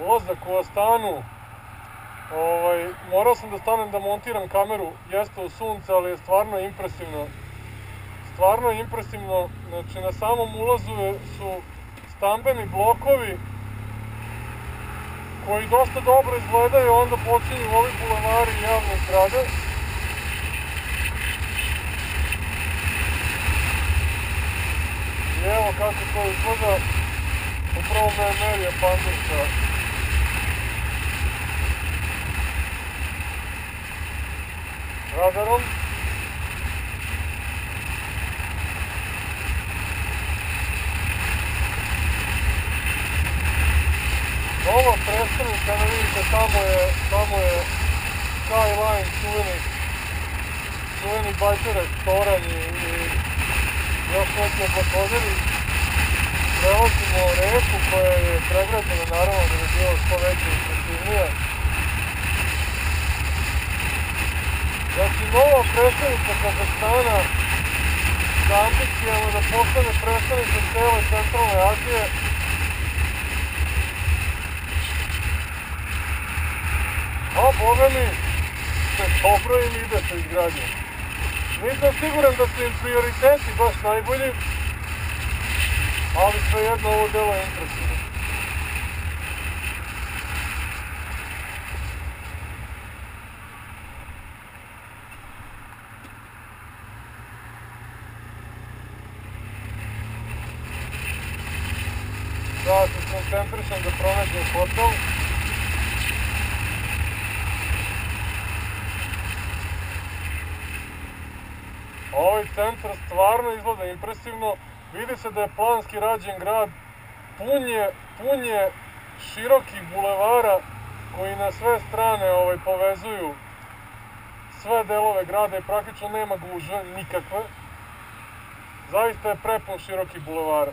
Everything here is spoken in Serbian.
Ulazak u Astanu, morao sam da stanem da montiram kameru, jeste u sunce, ali je stvarno impresivno. Stvarno je impresivno, znači na samom ulazu su stambeni blokovi koji dosta dobro izgledaju, onda počinju ovi bulevari i javne zgrade. I evo kako to izgleda, upravo me merio pandur sa radarom. Ova predstavnica, da vidite, tamo je Skyline, čuveni bajker restoran i još neki oblakodjeri. Prelazimo reku koja je pregrađena, naravno da bi bilo što veće i impresivnije. Znači, nova predstavnica Kazahstana sa ambicijama da postane predstavnica cele centralne Azije. A boga mi, dobro im ide sa izgradnjom. Nisam siguran da su im prioriteti baš najbolji, ali svejedno ovo delo je impresivno. Da se koncentrišem da pronađem hotel. Ovaj centar stvarno izgleda impresivno, vidi se da je planski rađen grad, pun je širokih bulevara koji na sve strane povezuju sve delove grada i praktično nema gužve nikakve. Zaista je prepun širokih bulevara.